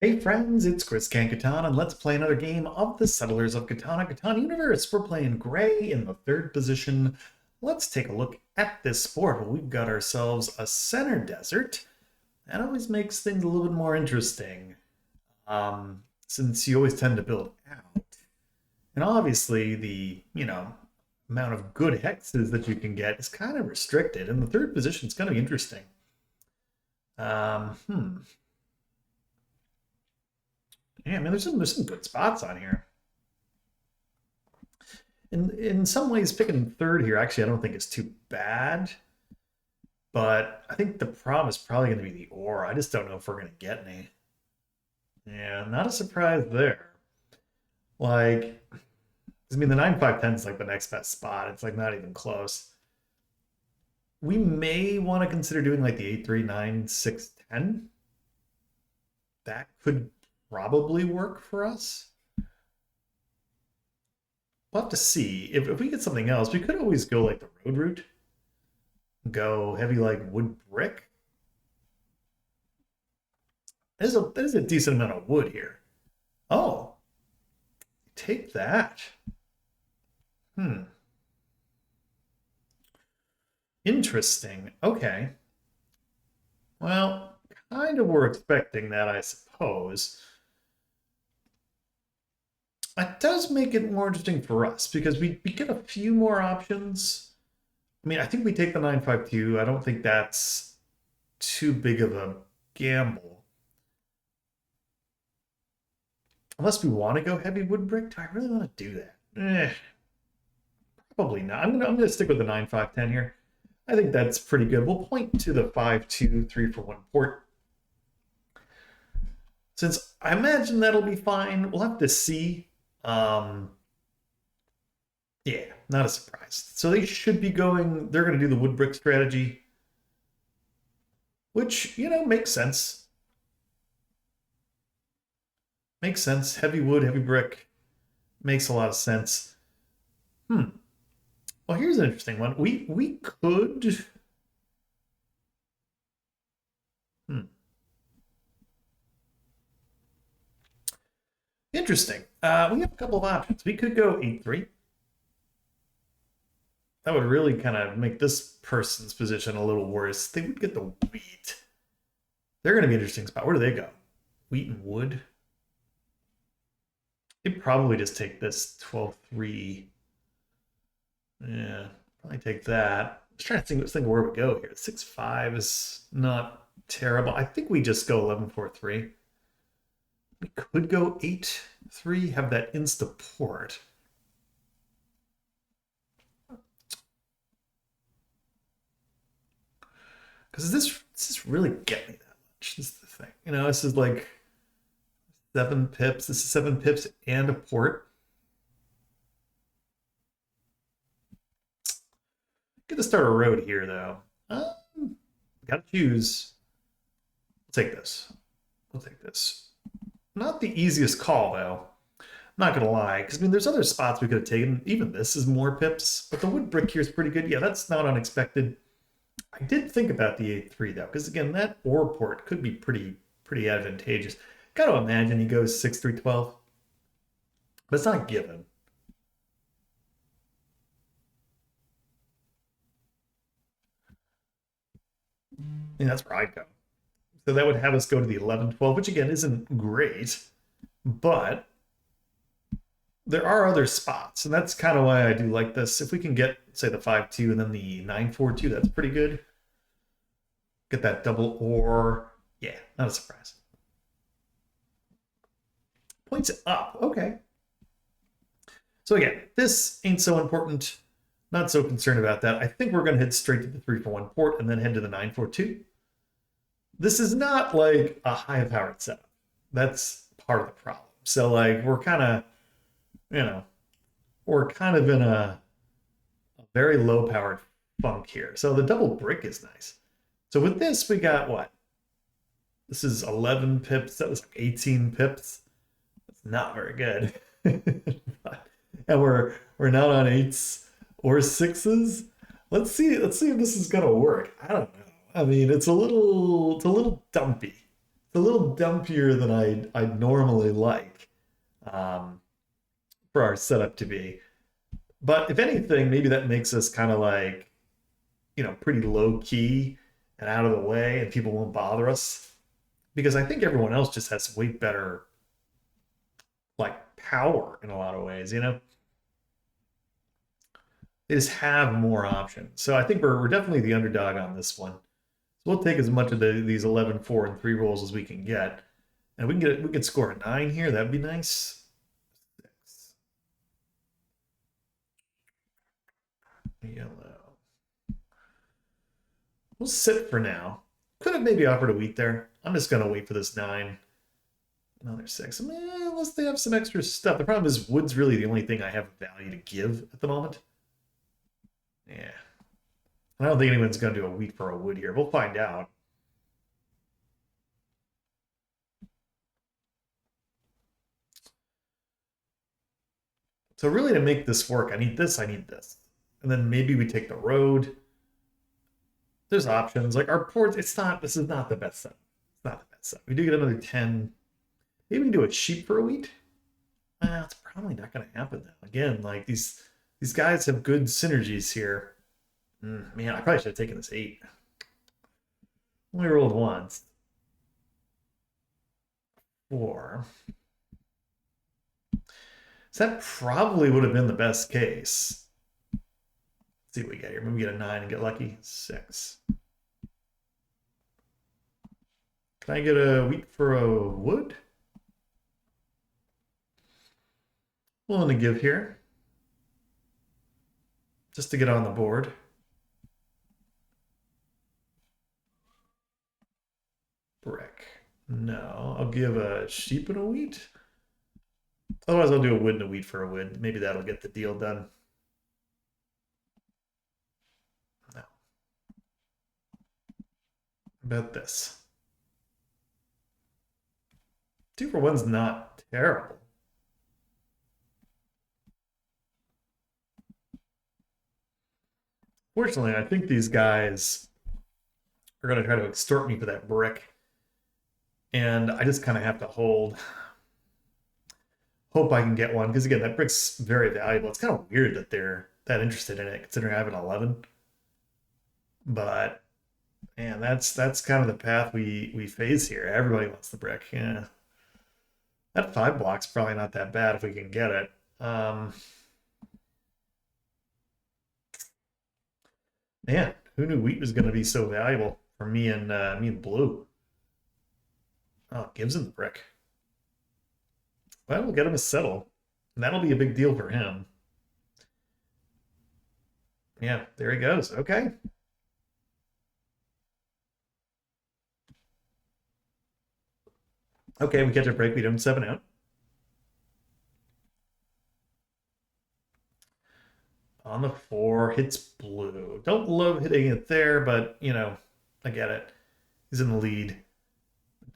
Hey friends, it's Chris Catan, and let's play another game of the Settlers of Catan universe. We're playing Gray in the third position. Let's take a look at this board. We've got ourselves a center desert. That always makes things a little bit more interesting, since you always tend to build out. And obviously the amount of good hexes that you can get is kind of restricted, and the third position is going to be interesting. Um, hmm. Yeah, I mean, there's some good spots on here. In some ways, picking third here, actually, I don't think is too bad. But I think the problem is probably going to be the ore. I just don't know if we're going to get any. Yeah, not a surprise there. Like, I mean, the 9-5-10 is like the next best spot. It's like not even close. We may want to consider doing like the 8-3-9-6-10. That could probably work for us. We'll have to see. If we get something else, we could always go like the road route. Go heavy like wood brick. There's a decent amount of wood here. Oh, take that. Hmm. Interesting. Okay. Well, kind of were expecting that, I suppose. That does make it more interesting for us because we get a few more options. I mean, I think we take the 9-5-2. I don't think that's too big of a gamble. Unless we want to go heavy wood brick. Do I really want to do that? Probably not. I'm gonna stick with the 9-5-10 here. I think that's pretty good. We'll point to the 5-2, 3-for-1 port. Since I imagine that'll be fine, we'll have to see. Yeah, not a surprise. So they should be going, they're going to do the wood brick strategy, which, makes sense. Makes sense. Heavy wood, heavy brick makes a lot of sense. Well, here's an interesting one. We could. Hmm. Interesting. We have a couple of options. We could go 8-3. That would really kind of make this person's position a little worse. They would get the wheat. They're going to be an interesting spot. Where do they go? Wheat and wood? They'd probably just take this 12-3. Yeah, probably take that. I was trying to think where we go here. 6-5 is not terrible. I think we just go 11-4-3. We could go 8-3, have that insta port. Because does this really get me that much? This is the thing. This is like 7 pips. This is 7 pips and a port. Get to start a road here, though. Gotta choose. We'll take this. We'll take this. Not the easiest call, though. I'm not gonna lie, because I mean, there's other spots we could have taken. Even this is more pips, but the wood brick here is pretty good. Yeah, that's not unexpected. I did think about the 8-3 though, because again, that ore port could be pretty advantageous. Got to imagine he goes 6-3-12, but it's not a given. And that's where I'd go. So that would have us go to the 11-12, which again isn't great, but there are other spots, and that's kind of why I do like this. If we can get, say, the 5-2 and then the 9-4-2, that's pretty good. Get that double ore. Yeah, not a surprise. Points it up. Okay. So again, this ain't so important. Not so concerned about that. I think we're going to head straight to the 3-for-1 port and then head to the 9-4-2. This is not like a high-powered setup. That's part of the problem. So like we're kind of, we're kind of in a very low-powered funk here. So the double brick is nice. So with this, we got what? This is 11 pips. That was like 18 pips. That's not very good. And we're not on 8's or 6's. Let's see if this is gonna work. I don't know. I mean, it's a little dumpy. a little dumpier than I'd normally like um, for our setup to be. But if anything, maybe that makes us kind of like, pretty low key and out of the way, and people won't bother us. Because I think everyone else just has way better like power in a lot of ways, They just have more options. So I think we're definitely the underdog on this one. So we'll take as much of these 11, 4, and 3 rolls as we can get. And we can score a 9 here. That'd be nice. 6. Yellow. We'll sit for now. Could have maybe offered a wheat there. I'm just gonna wait for this 9. Another 6. Unless they have some extra stuff. The problem is wood's really the only thing I have value to give at the moment. Yeah. I don't think anyone's gonna do a wheat for a wood here. We'll find out. So really to make this work, I need this, I need this. And then maybe we take the road. There's options. Like our ports, this is not the best set. It's not the best set. We do get another 10. Maybe we can do a sheep for a wheat. It's probably not gonna happen though. Again, like these guys have good synergies here. Man, I probably should have taken this 8. Only rolled once. 4. So that probably would have been the best case. Let's see what we get here. Maybe we get a 9 and get lucky. 6. Can I get a wheat for a wood? Willing to give here. Just to get on the board. Brick. No, I'll give a sheep and a wheat. Otherwise, I'll do a wood and a wheat for a wood. Maybe that'll get the deal done. No. How about this? 2 for 1's not terrible. Fortunately, I think these guys are going to try to extort me for that brick. And I just kind of have to hold. Hope I can get one. Because again, that brick's very valuable. It's kind of weird that they're that interested in it, considering I have an 11. But man, that's kind of the path we face here. Everybody wants the brick. Yeah. That 5 block's probably not that bad if we can get it. Man, who knew wheat was going to be so valuable for me and blue? Oh, gives him the brick. Well, we'll get him a settle. And that'll be a big deal for him. Yeah, there he goes. Okay. Okay, we catch a break. We don't 7 out. On the 4, hits blue. Don't love hitting it there, but, I get it. He's in the lead.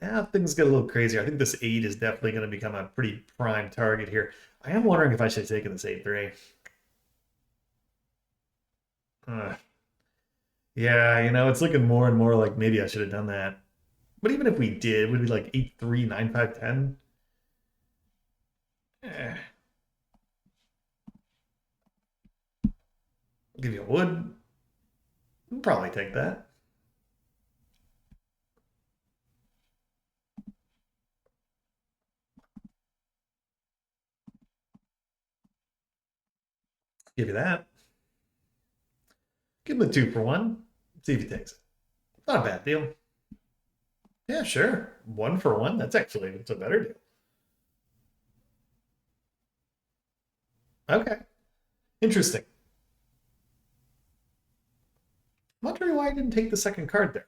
Now things get a little crazier. I think this 8 is definitely going to become a pretty prime target here. I am wondering if I should have taken this 8-3. Yeah, it's looking more and more like maybe I should have done that. But even if we did, would it be like 8-3, 9-5, 10? Eh. I'll give you a wood. We'll probably take that. Give you that. Give him the 2 for 1. See if he takes it. Not a bad deal. Yeah, sure. 1 for 1. It's a better deal. Okay. Interesting. I'm wondering why I didn't take the second card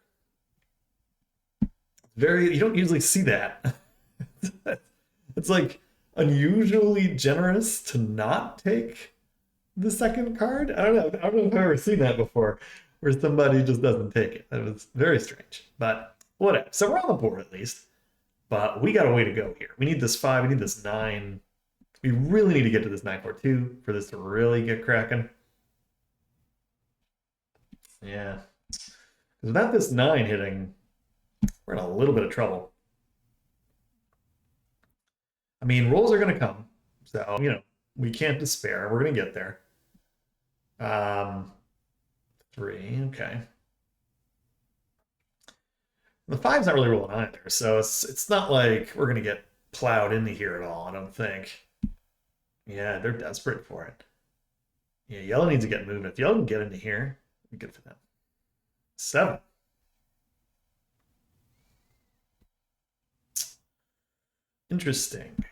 there. You don't usually see that. It's like unusually generous to not take the second card. I don't know. I don't know if I've ever seen that before, where somebody just doesn't take it. That was very strange, but whatever. So we're on the board at least, but we got a way to go here. We need this 5. We need this 9. We really need to get to this 9-4-2 for this to really get cracking. Yeah. Because without this 9 hitting, we're in a little bit of trouble. mean, rolls are going to come. So, we can't despair. We're going to get there. 3, okay. The 5's not really rolling either, so it's not like we're going to get plowed into here at all, I don't think. Yeah, they're desperate for it. Yeah, yellow needs to get moving. If yellow can get into here, good for them. 7. Interesting.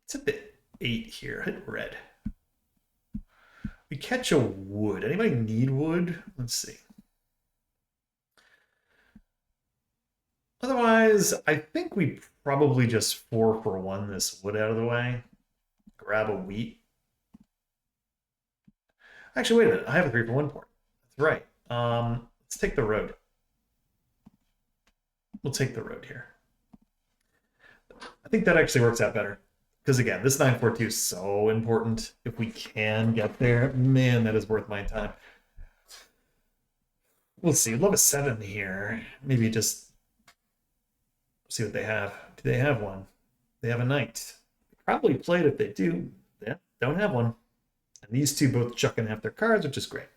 It's a bit 8 here. Hit red. We catch a wood. Anybody need wood? Let's see. Otherwise, I think we probably just 4 for 1 this wood out of the way. Grab a wheat. Actually, wait a minute. I have a 3 for 1 port. That's right. Let's take the road. We'll take the road here. I think that actually works out better. Because again, this 942 is so important. If we can get there, man, that is worth my time. We'll see. We'd love a 7 here. Maybe just see what they have. Do they have one? They have a knight. Probably played if they do. Yeah, don't have one. And these two both chucking half their cards, which is great.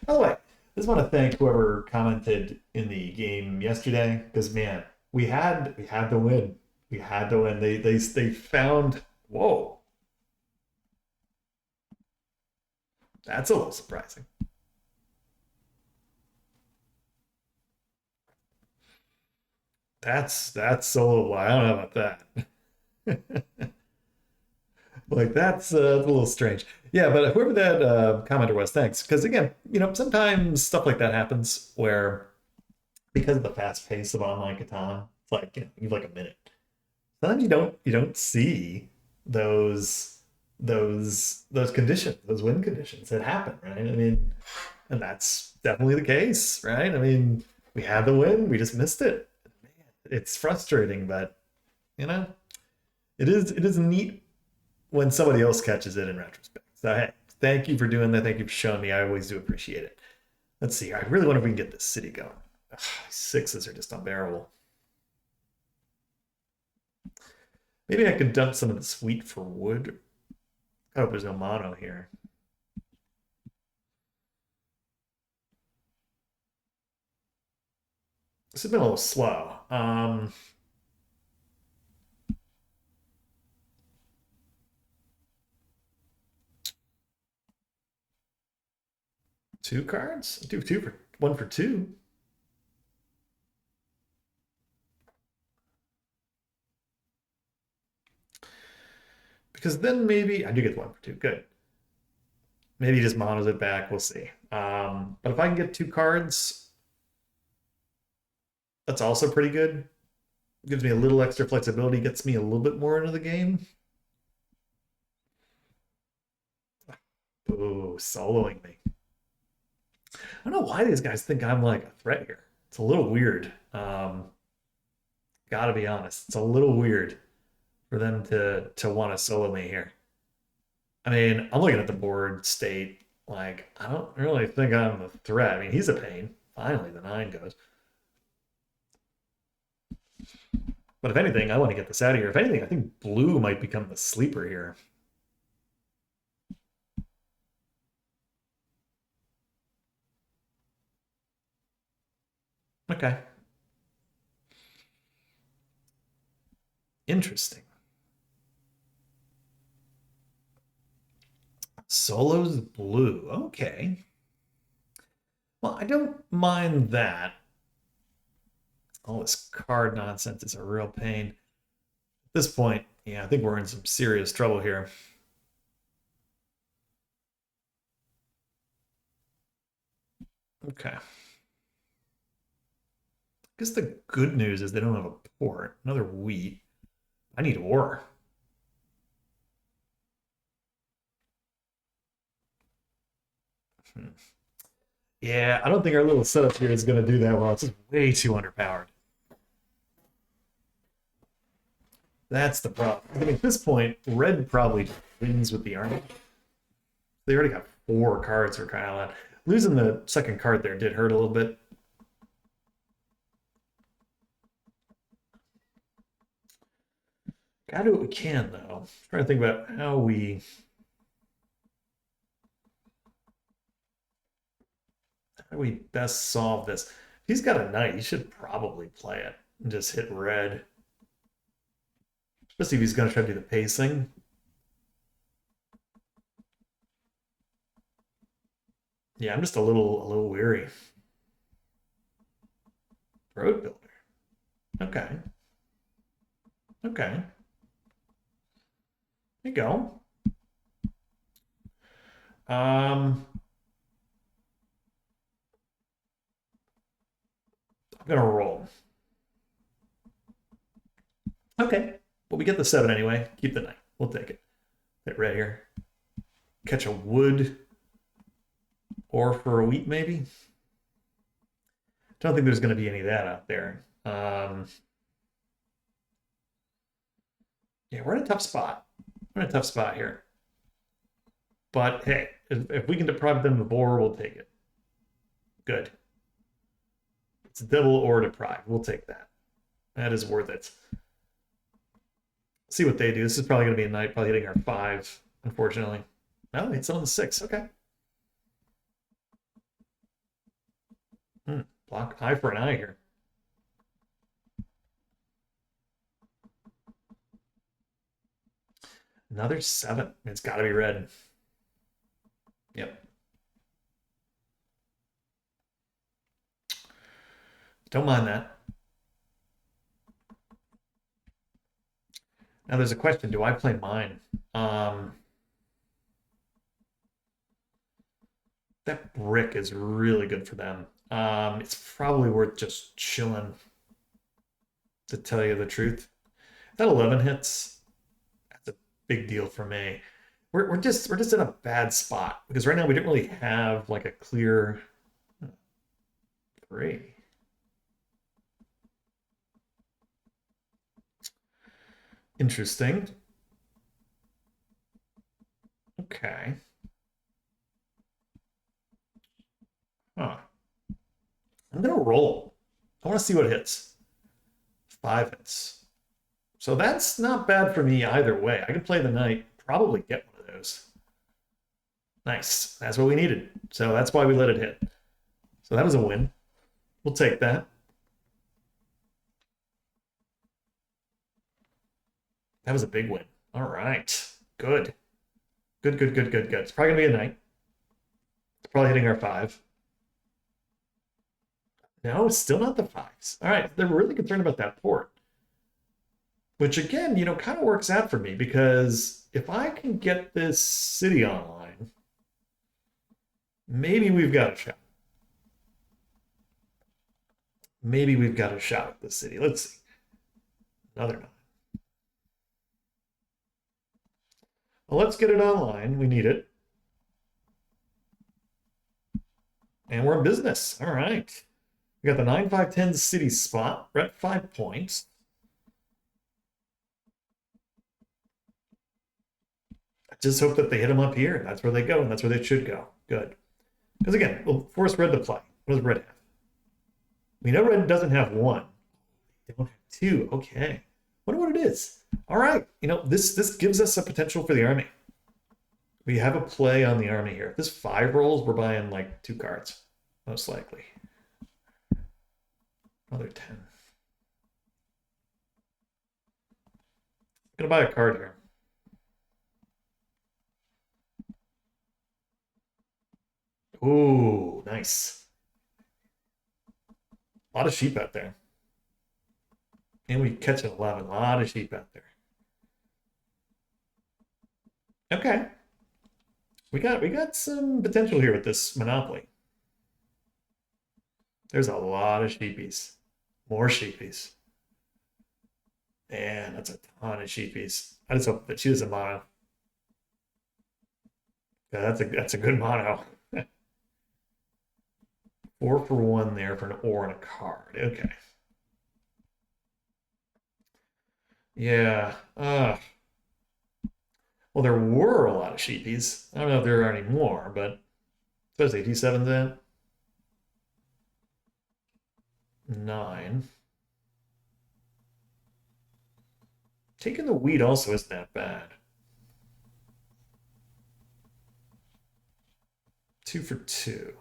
By the way, I just want to thank whoever commented in the game yesterday, because man, we had the win. We had to win. They found, whoa. That's a little surprising. That's a little, I don't know about that. Like that's a little strange. Yeah, but whoever that commenter was, thanks. Because again, sometimes stuff like that happens where because of the fast pace of online Catan, it's like you have like a minute. Sometimes you don't see those conditions, those win conditions that happen, right? I mean, and that's definitely the case, right? I mean, we had the win, we just missed it. Man, it's frustrating, but it is neat when somebody else catches it in retrospect. So hey, thank you for doing that. Thank you for showing me. I always do appreciate it. Let's see. I really wonder if we can get this city going. Ugh, 6's are just unbearable. Maybe I could dump some of this wheat for wood. I hope there's no mono here. This has been a little slow. 2 cards? Do 2 for 1 for 2. Because then maybe I do get the 1 for 2. Good. Maybe he just monos it back. We'll see. But if I can get 2 cards, that's also pretty good. Gives me a little extra flexibility, gets me a little bit more into the game. Oh, soloing me. I don't know why these guys think I'm like a threat here. It's a little weird. Gotta be honest. It's a little weird for them to want to solo me here. I mean, I'm looking at the board state. Like, I don't really think I'm a threat. I mean, he's a pain. Finally, the 9 goes. But if anything, I want to get this out of here. If anything, I think blue might become the sleeper here. Okay. Interesting. Solo's blue. Okay. Well, I don't mind that. All this card nonsense is a real pain. At this point, yeah, I think we're in some serious trouble here. Okay. I guess the good news is they don't have a port. Another wheat. I need ore. Yeah, I don't think our little setup here is going to do that well. It's just way too underpowered. That's the problem. I mean, at this point, red probably wins with the army. They already got 4 cards for crying out loud. Losing the second card there did hurt a little bit. Gotta do what we can, though. I'm trying to think about how we best solve this. If he's got a knight, he should probably play it and just hit red. Especially if he's going to try to do the pacing. Yeah, I'm just a little weary. Road builder. Okay. Okay. There you go. I'm gonna roll. Okay. Well, we get the 7 anyway. Keep the 9. We'll take it. Hit red here. Catch a wood. Or for a wheat, maybe? Don't think there's going to be any of that out there. Yeah, we're in a tough spot. We're in a tough spot here. But hey, if we can deprive them of the boar, we'll take it. Good. It's double or deprive. We'll take that. That is worth it. See what they do. This is probably going to be a knight, probably hitting our 5, unfortunately. No, it's on the 6. Okay. Block eye for an eye here. Another 7. It's got to be red. Yep. Don't mind that. Now there's a question. Do I play mine? That brick is really good for them. It's probably worth just chilling, to tell you the truth. If that 11 hits, that's a big deal for me. We're just in a bad spot because right now we don't really have like a clear 3. Interesting. Okay. Huh. I'm gonna roll. I want to see what hits. 5 hits. So that's not bad for me either way. I can play the knight, probably get one of those. Nice. That's what we needed. So that's why we let it hit. So that was a win. We'll take that. That was a big win. All right. Good. Good, good, good, good, good. It's probably going to be a knight. It's probably hitting our 5. No, it's still not the 5s. All right. They're really concerned about that port. Which, again, kind of works out for me because if I can get this city online, maybe we've got a shot. Maybe we've got a shot at this city. Let's see. Another 9. Well, let's get it online. We need it. And we're in business. All right. We got the 9, 5, 10 city spot. We're at 5 points. I just hope that they hit them up here. That's where they go, and that's where they should go. Good. Because again, we'll force red to play. What does red have? We know red doesn't have 1. They don't have 2. Okay. Wonder what it is. All right. This gives us a potential for the army. We have a play on the army here. If this 5 rolls, we're buying like 2 cards, most likely. Another 10. I'm gonna buy a card here. Ooh, nice. A lot of sheep out there. And we catch an 11. A lot of sheep out there. Okay. We got some potential here with this monopoly. There's a lot of sheepies. More sheepies. And that's a ton of sheepies. I just hope that she doesn't mono. Yeah, that's a good mono. 4 for 1 there for an or and a card. Okay. Yeah. Well, there were a lot of sheepies. I don't know if there are any more, but especially D7's in. 9. Taking the wheat also isn't that bad. 2 for 2.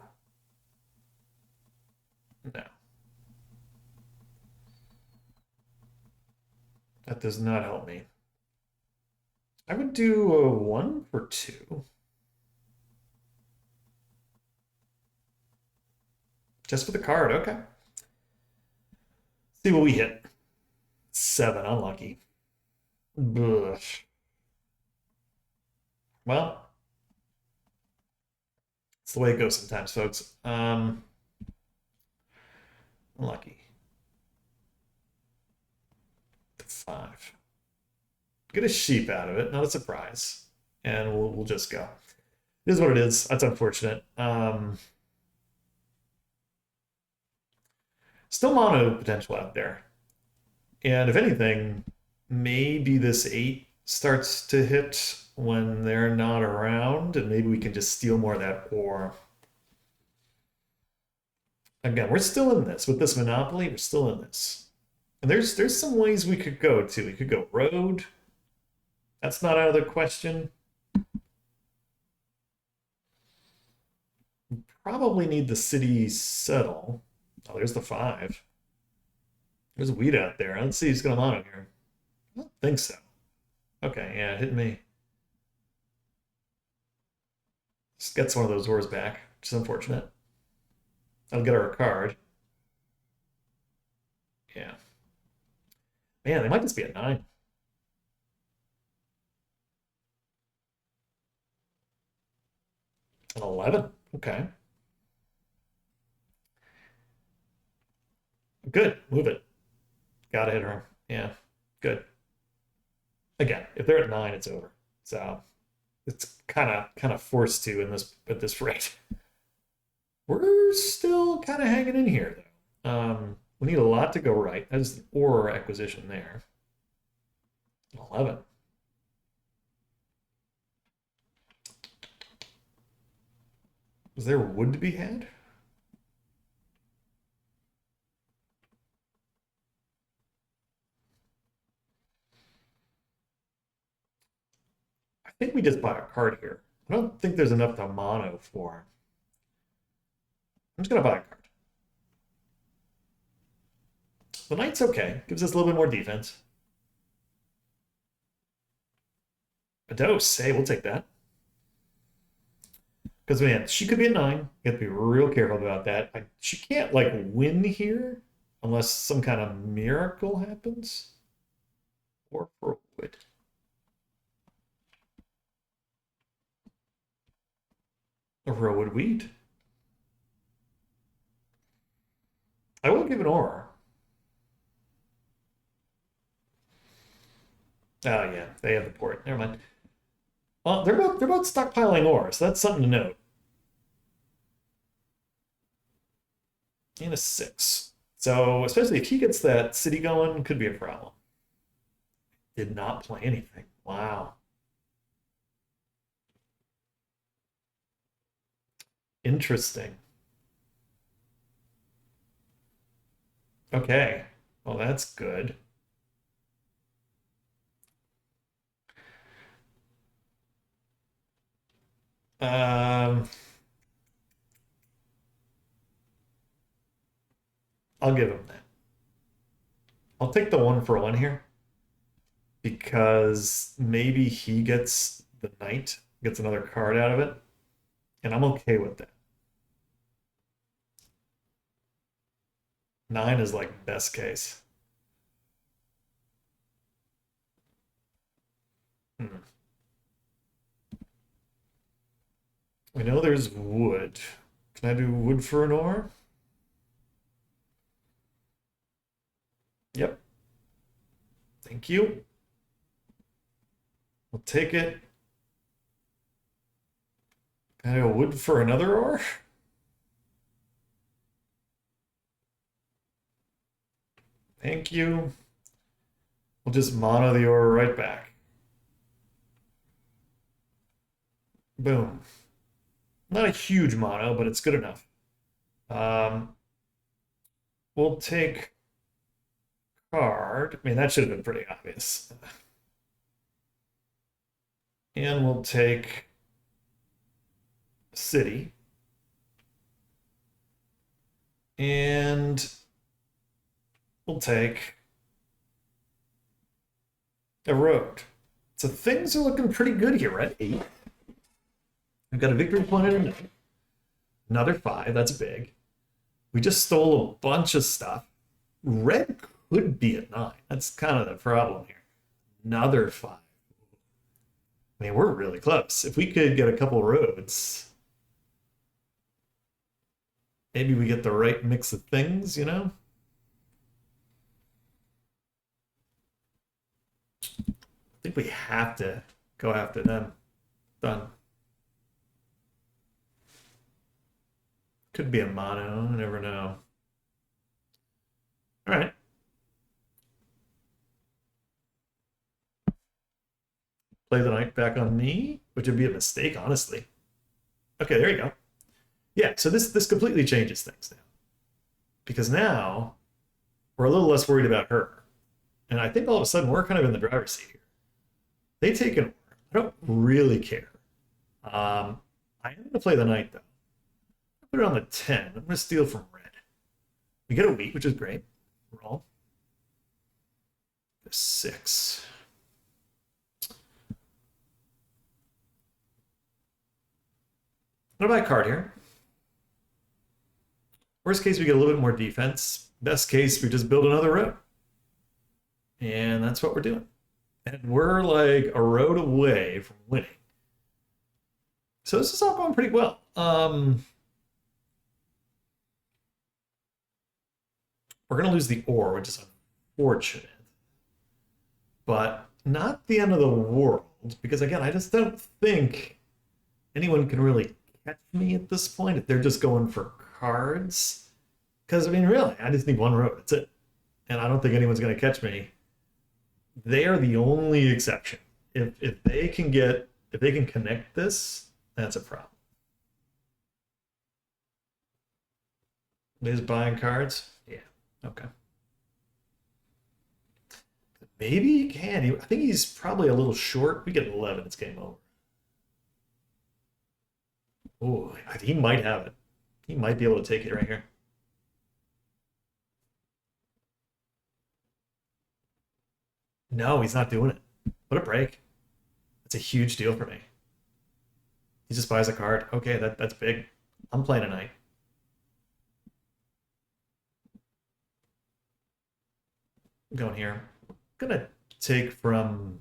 No. That does not help me. I would do a 1 for 2. Just for the card, okay. See what we hit. 7, unlucky. Ugh. Well, it's the way it goes sometimes, folks. Unlucky. 5. Get a sheep out of it, not a surprise. And we'll just go. It is what it is. That's unfortunate. Still mono potential out there. And if anything, maybe this 8 starts to hit when they're not around, and maybe we can just steal more of that ore. Again, we're still in this. With this monopoly, we're still in this. And there's some ways we could go, too. We could go road. That's not out of the question. We probably need the city settle. Oh, there's the 5. There's a weed out there. Let's see who's going on here. I don't think so. Okay, yeah, it hit me. Just gets one of those ores back, which is unfortunate. I'll get her a card. Yeah. Man, they might just be at 9. An 11. Okay. Good. Move it. Gotta hit her. Yeah. Good. Again, if they're at 9, it's over. So it's kind of forced to in this at this rate. We're still kind of hanging in here though. We need a lot to go right. That's the ore acquisition there. 11. Was there wood to be had? I think we just bought a card here. I don't think there's enough to mono for. I'm just gonna buy a card. The knight's okay. Gives us a little bit more defense. A dose. Hey, we'll take that. Because, man, she could be at 9. You have to be real careful about that. She can't, like, win here unless some kind of miracle happens. Or for wood. Or for a wood wheat. I will give an ore. Oh, yeah, they have the port. Never mind. Well, they're both stockpiling ore, so that's something to note. And a 6. So, especially if he gets that city going, could be a problem. Did not play anything. Wow. Interesting. Okay. Well, that's good. I'll give him that. I'll take the 1 for 1 here because maybe he gets the knight, gets another card out of it, and I'm okay with that. 9 is like best case. We know there's wood. Can I do wood for an ore? Yep. Thank you. We'll take it. Can I do wood for another ore? Thank you. We'll just mono the ore right back. Boom. Not a huge mono, but it's good enough. We'll take card. I mean, that should have been pretty obvious. And we'll take city. And we'll take a road. So things are looking pretty good here, right? 8. We've got a victory point and a 9. Another 5, that's big. We just stole a bunch of stuff. Red could be at 9. That's kind of the problem here. Another 5. I mean, we're really close. If we could get a couple roads, maybe we get the right mix of things, you know? I think we have to go after them. Done. Could be a mono, you never know. All right. Play the knight back on me, which would be a mistake, honestly. Okay, there you go. Yeah, so this completely changes things now. Because now we're a little less worried about her. And I think all of a sudden we're kind of in the driver's seat here. They take an over. I don't really care. I am going to play the knight, though. I'll put it on the 10. I'm going to steal from red. We get a wheat, which is great. Roll. The 6. I'm going to buy a card here. Worst case, we get a little bit more defense. Best case, we just build another road. And that's what we're doing. And we're like a road away from winning. So this is all going pretty well. We're going to lose the ore, which is unfortunate. But not the end of the world. Because again, I just don't think anyone can really catch me at this point if they're just going for cards. Because, I mean, really, I just need one road. That's it. And I don't think anyone's going to catch me. They are the only exception. If they can connect this, that's a problem. They're just buying cards? Yeah. Okay. Maybe he can. I think he's probably a little short. We get 11, it's game over. Oh, he might have it. He might be able to take it right here. No, he's not doing it. What a break. That's a huge deal for me. He just buys a card. Okay, that's big. I'm playing a knight. I'm going here. I'm gonna take from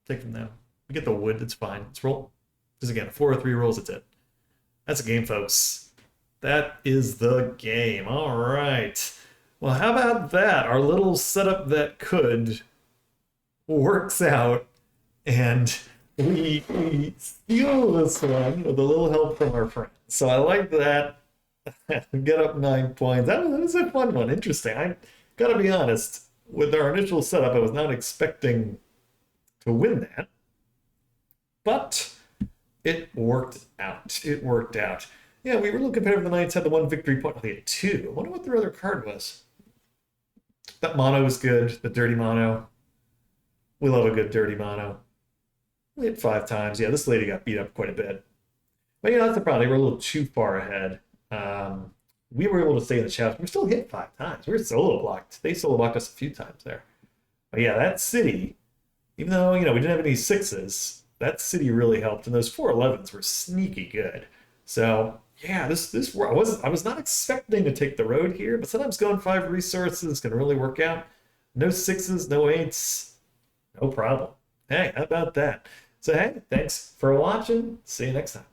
them. We get the wood, it's fine. Let's roll. Because again, 4 or 3 rolls, it's it. That's a game, folks. That is the game. All right. Well, how about that? Our little setup that could works out, and we steal this one with a little help from our friends. So I like that. Get up 9 points. That was a fun one. Interesting. I gotta be honest. With our initial setup, I was not expecting to win that. But it worked out. It worked out. Yeah, we were a little competitive. The Knights had the 1 victory point. They had 2. I wonder what their other card was. That mono was good. The dirty mono. We love a good dirty mono. We hit 5 times. Yeah, this lady got beat up quite a bit. But yeah, that's the problem. They were a little too far ahead. We were able to stay in the shadows. We still hit 5 times. We were solo blocked. They solo blocked us a few times there. But yeah, that city, even though, we didn't have any 6's, that city really helped. And those 4 11s were sneaky good. So yeah, this I was not expecting to take the road here, but sometimes going 5 resources can really work out. No 6's, no 8's, no problem. Hey, how about that? So hey, thanks for watching. See you next time.